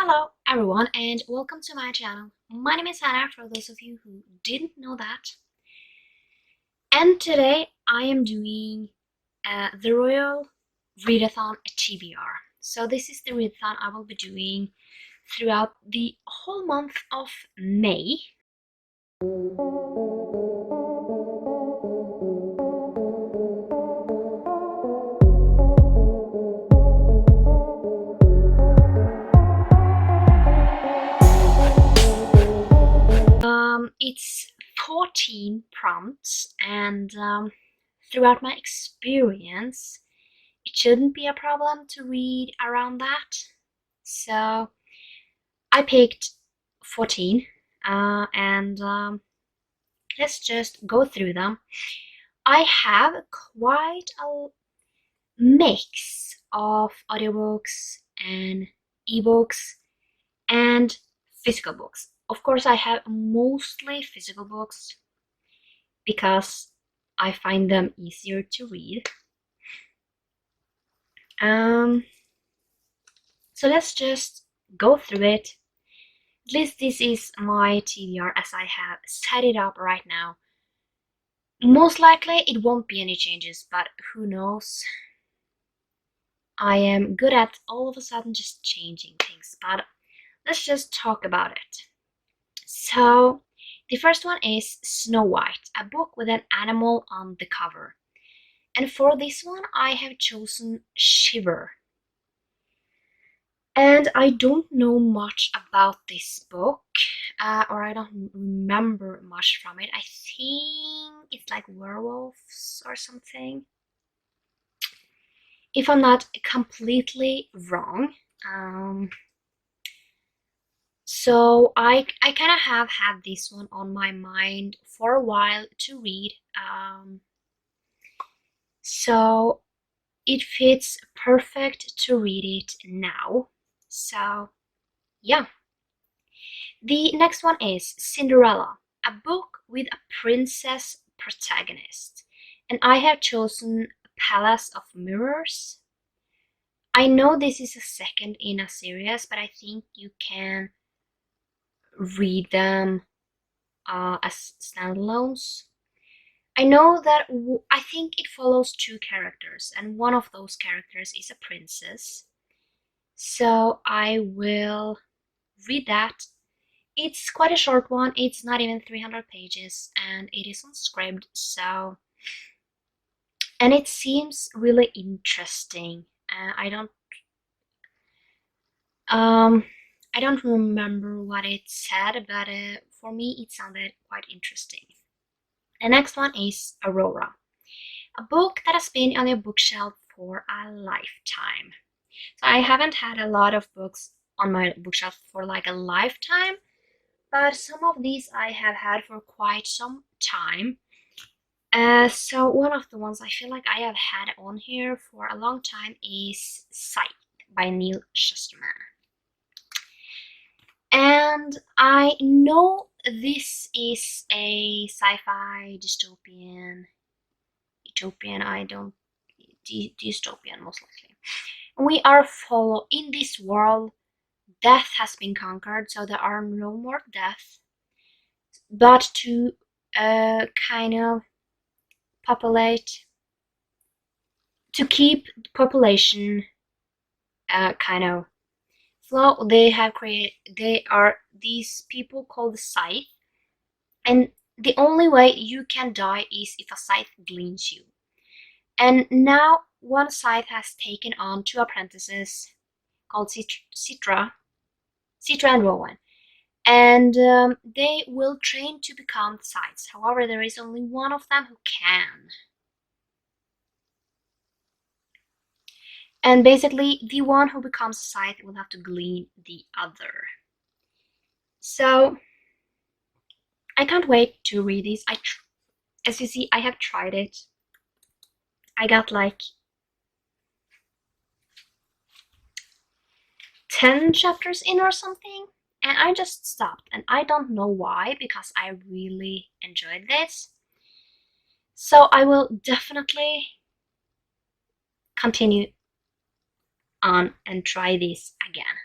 Hello everyone and welcome to my channel. My name is Hannah for those of you who didn't know that. And today I am doing the Royal Readathon TBR. So this is the readathon I will be doing throughout the whole month of May. It's 14 prompts and throughout my experience it shouldn't be a problem to read around that. So I picked 14 and let's just go through them. I have quite a mix of audiobooks and ebooks and physical books. Of course, I have mostly physical books because I find them easier to read. So let's just go through it. At least this is my TBR as I have set it up right now. Most likely it won't be any changes, but who knows. I am good at all of a sudden just changing things, but let's just talk about it. So the first one is Snow White, a book with an animal on the cover. And for this one I have chosen Shiver. And I don't know much about this book, or I don't remember much from it. I think it's like werewolves or something, if I'm not completely wrong. So I kind of have had this one on my mind for a while to read. So it fits perfect to read it now. So yeah. The next one is Cinderella, a book with a princess protagonist. And I have chosen Palace of Mirrors. I know this is a second in a series, but I think you can read them as standalones. I know that I think it follows two characters, and one of those characters is a princess. So I will read that. It's quite a short one. It's not even 300 pages, and it is unscribed. So, and it seems really interesting. I don't remember what it said, but for me it sounded quite interesting. The next one is Aurora, a book that has been on your bookshelf for a lifetime. So I haven't had a lot of books on my bookshelf for like a lifetime, but some of these I have had for quite some time. So one of the ones I feel like I have had on here for a long time is Sight by Neil Shusterman. And I know this is a sci-fi dystopian, utopian, dystopian most likely. We are in this world, death has been conquered, so there are no more deaths. But to kind of populate, to keep the population kind of flow, they are these people called the scythe, and the only way you can die is if a scythe gleans you. And now one scythe has taken on two apprentices called Citra and Rowan, and they will train to become scythes. However, there is only one of them who can. And basically, the one who becomes a scythe will have to glean the other. So, I can't wait to read this. As you see, I have tried it. I got like 10 chapters in or something, and I just stopped. And I don't know why, because I really enjoyed this. So I will definitely continue on and try this again.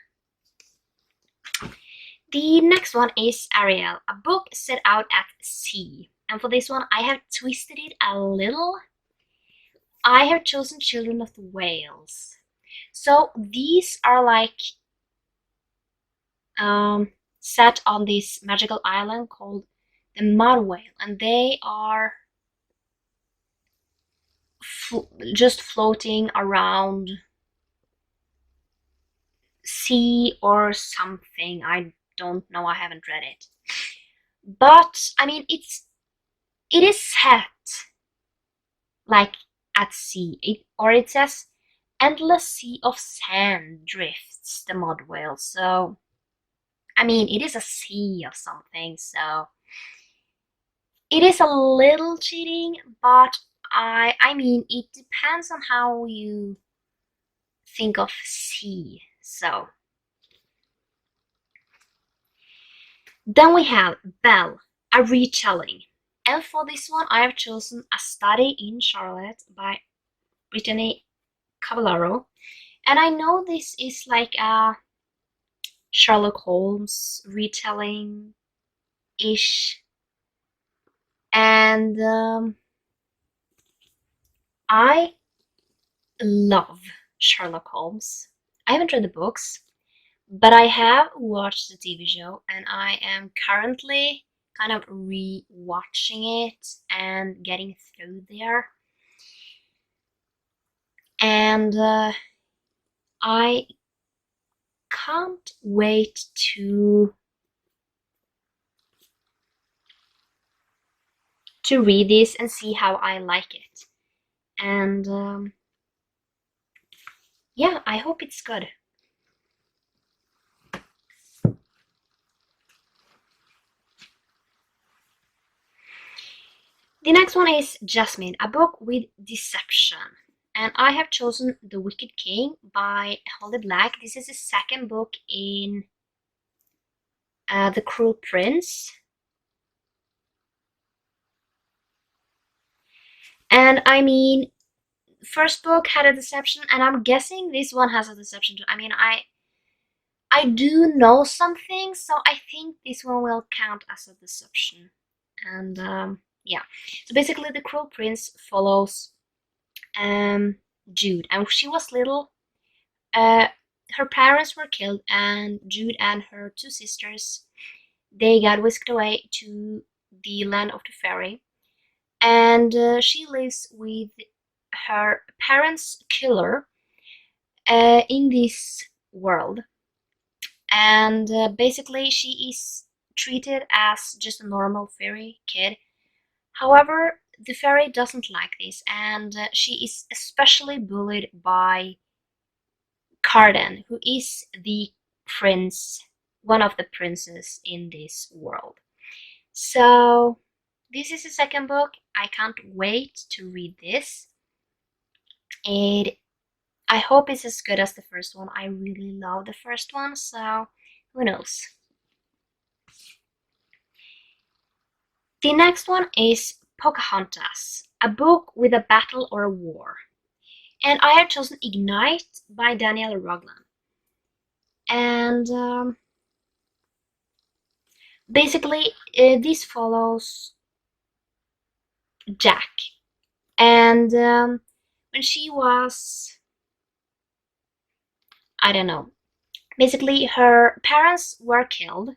The next one is Ariel, a book set out at sea. And for this one, I have twisted it a little. I have chosen Children of the Whales. So these are like set on this magical island called the Mud Whale, and they are just floating around sea or something. I don't know. I haven't read it, but I mean, it is set like at sea. It says endless sea of sand drifts the mud whale. So I mean, it is a sea of something. So it is a little cheating, but I mean, it depends on how you think of sea. So then we have Belle, a retelling. And for this one, I have chosen A Study in Charlotte by Brittany Cavallaro. And I know this is like a Sherlock Holmes retelling ish. And I love Sherlock Holmes. I haven't read the books, but I have watched the TV show, and I am currently kind of re-watching it and getting through there. And I can't wait to read this and see how I like it. And yeah, I hope it's good. The next one is Jasmine, a book with deception. And I have chosen The Wicked King by Holly Black. This is the second book in The Cruel Prince. And I mean, first book had a deception, and I'm guessing this one has a deception too. I mean, I do know something, so I think this one will count as a deception. And yeah, so basically, The Cruel Prince follows Jude, and she was little. Her parents were killed, and Jude and her two sisters, they got whisked away to the land of the fairy, and she lives with her parents' killer in this world. And basically, she is treated as just a normal fairy kid. However, the fairy doesn't like this, and she is especially bullied by Cardan, who is the prince, one of the princes in this world. So, this is the second book. I can't wait to read this. I hope it's as good as the first one. I really love the first one, so who knows. The next one is Pocahontas, a book with a battle or a war. And I have chosen Ignite by Daniel Roglan. And basically, this follows Jack. And when she was, I don't know, basically her parents were killed.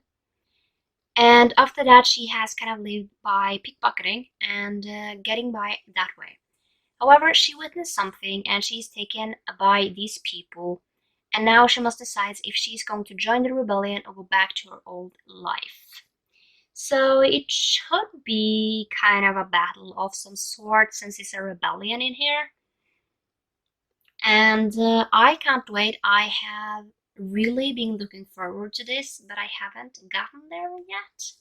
And after that, she has kind of lived by pickpocketing and getting by that way. However, she witnessed something and she's taken by these people, and now she must decide if she's going to join the rebellion or go back to her old life. So it should be kind of a battle of some sort since it's a rebellion in here. And I can't wait. I have really been looking forward to this, but I haven't gotten there yet.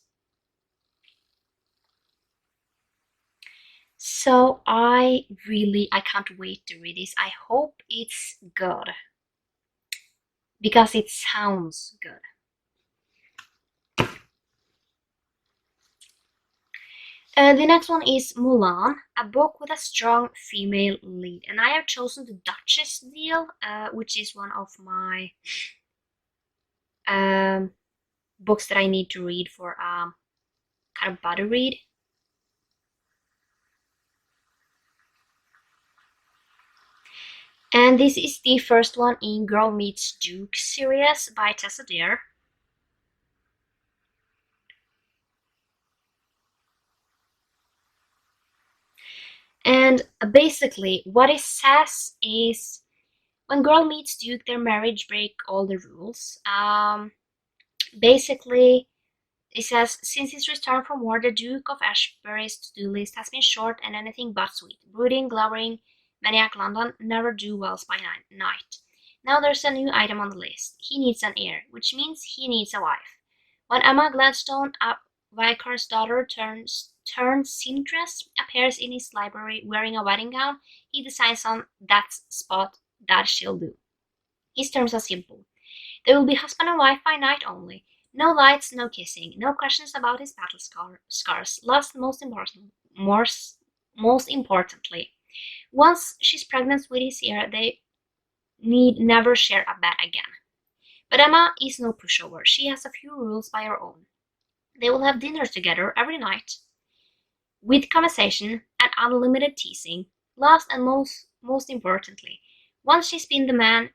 So I can't wait to read this. I hope it's good because it sounds good. The next one is Mulan, a book with a strong female lead, and I have chosen the Duchess deal, which is one of my books that I need to read for kind of body read. And this is the first one in Girl Meets Duke series by Tessa Dare. And basically, what it says is when Girl Meets Duke, their marriage break all the rules. Basically, it says, since his return from war, the Duke of Ashbury's to-do list has been short and anything but sweet. Brooding, glowering, maniac London never do wells by night. Now there's a new item on the list. He needs an heir, which means he needs a wife. When Emma Gladstone, a vicar's daughter turned seamstress, appears in his library wearing a wedding gown, he decides on that spot that she'll do. His terms are simple. They will be husband and wife by night only. No lights, no kissing, no questions about his battle scars. Last, most importantly, once she's pregnant with his heir, they need never share a bed again. But Emma is no pushover. She has a few rules by her own. They will have dinner together every night, with conversation and unlimited teasing. Last and most importantly, once she's been the man,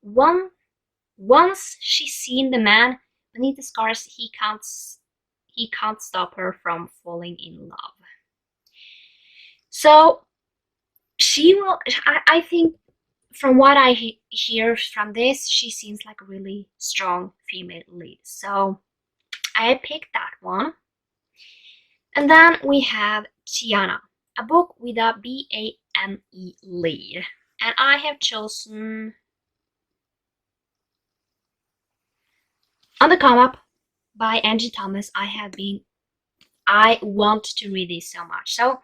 once she's seen the man beneath the scars, he can't stop her from falling in love. So she will. I think from what I hear from this, she seems like a really strong female lead. So I picked that one. And then we have Tiana, a book with a BAME lead. And I have chosen On the Come Up by Angie Thomas. I want to read this so much. So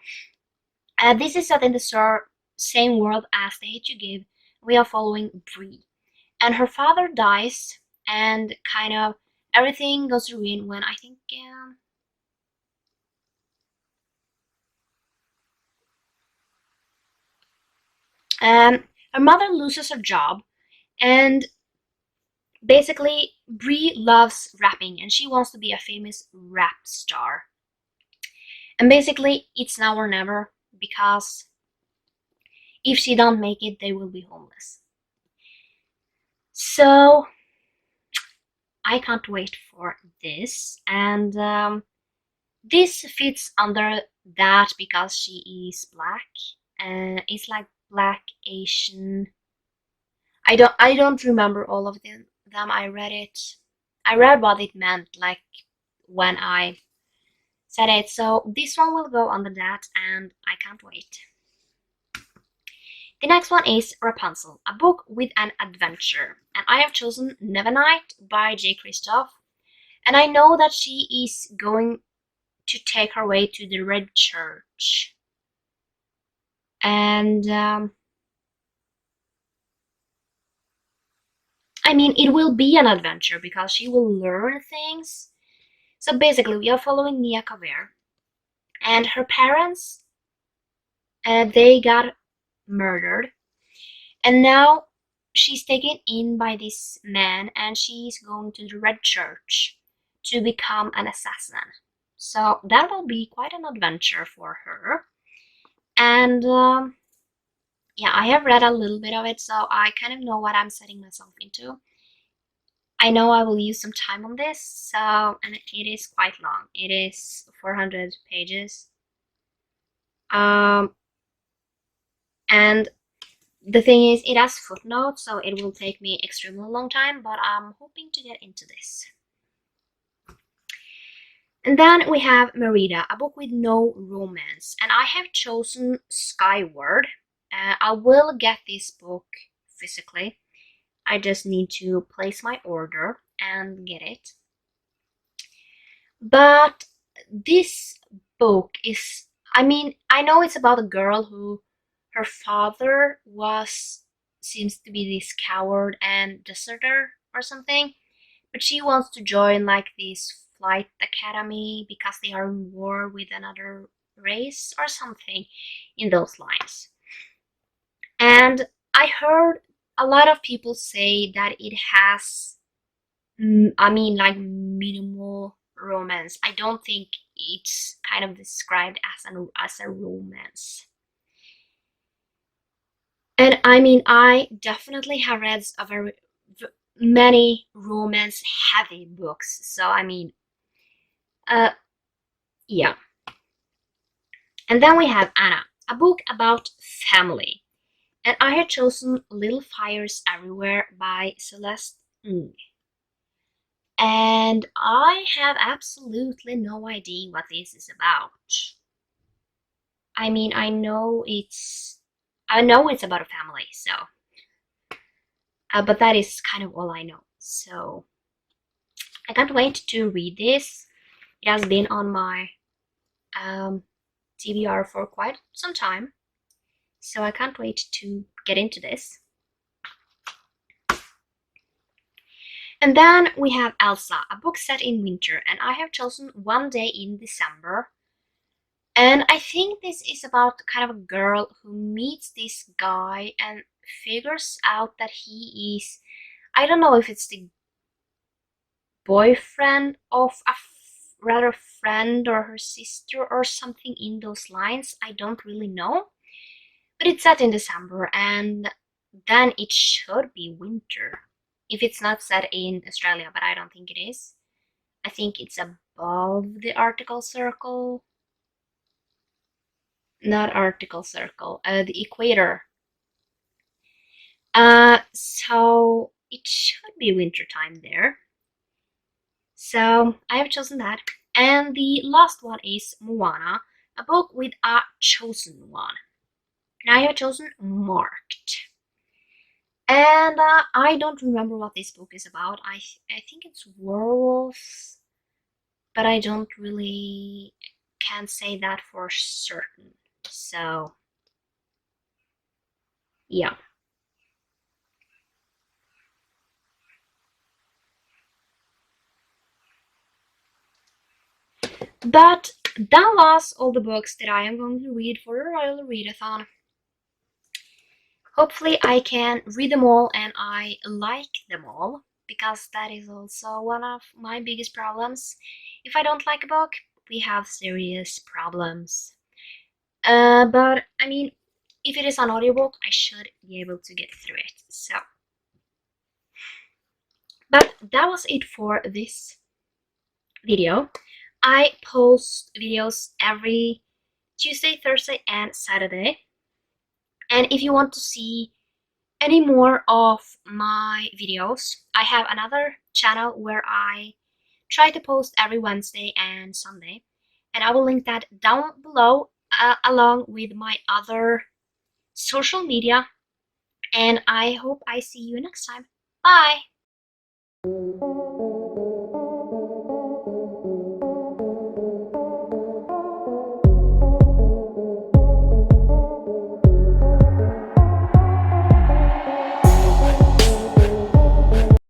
this is set in the same world as The Hate You Give. We are following Bree, and her father dies, and kind of everything goes to ruin when I think her mother loses her job, and basically Bree loves rapping and she wants to be a famous rap star. And basically it's now or never, because if she don't make it, they will be homeless. So I can't wait for this, and this fits under that because she is black, and it's like black Asian. I don't remember all of them. I read it. I read what it meant like when I said it. So this one will go under that, and I can't wait. The next one is Rapunzel, a book with an adventure, and I have chosen Nevernight by J. Christoph. And I know that she is going to take her way to the Red Church. And I mean, it will be an adventure because she will learn things. So basically, we are following Nia Kaver, and her parents, they got murdered, and now she's taken in by this man, and she's going to the Red Church to become an assassin. So that will be quite an adventure for her. And yeah, I have read a little bit of it, so I kind of know what I'm setting myself into. I know I will use some time on this, so, and it is quite long. It is 400 pages. And the thing is, it has footnotes, so it will take me extremely long time, but I'm hoping to get into this. And then we have Marita, a book with no romance, and I have chosen Skyward. I will get this book physically. I just need to place my order and get it. But this book is, I mean, I know it's about a girl who her father seems to be this coward and deserter or something, but she wants to join like this flight academy because they are in war with another race or something in those lines. And I heard a lot of people say that it has, I mean, like minimal romance. I don't think it's kind of described as a romance. And I mean, I definitely have read many romance heavy books. So I mean, uh, yeah. And then we have Anna, a book about family. And I had chosen Little Fires Everywhere by Celeste Ng. And I have absolutely no idea what this is about. I mean, I know it's about a family, so, but that is kind of all I know. So I can't wait to read this. It has been on my TBR for quite some time, so I can't wait to get into this. And then we have Elsa, a book set in winter, and I have chosen One Day in December. And I think this is about kind of a girl who meets this guy and figures out that he is, I don't know if it's the boyfriend of a rather friend or her sister or something in those lines. I don't really know. But it's set in December, and then it should be winter. If it's not set in Australia, but I don't think it is. I think it's above the Arctic Circle. Not Arctic Circle, the equator. So it should be winter time there. So I have chosen that. And the last one is Moana, a book with a chosen one. And I have chosen Marked. And I don't remember what this book is about. I think it's werewolves, but I don't really can't say that for certain. So yeah. But that was all the books that I am going to read for the Royal Readathon. Hopefully I can read them all and I like them all, because that is also one of my biggest problems. If I don't like a book, we have serious problems. But I mean, if it is an audiobook, I should be able to get through it. So, but that was it for this video. I post videos every Tuesday, Thursday, and Saturday. And if you want to see any more of my videos, I have another channel where I try to post every Wednesday and Sunday. And I will link that down below along with my other social media. And I hope I see you next time. Bye!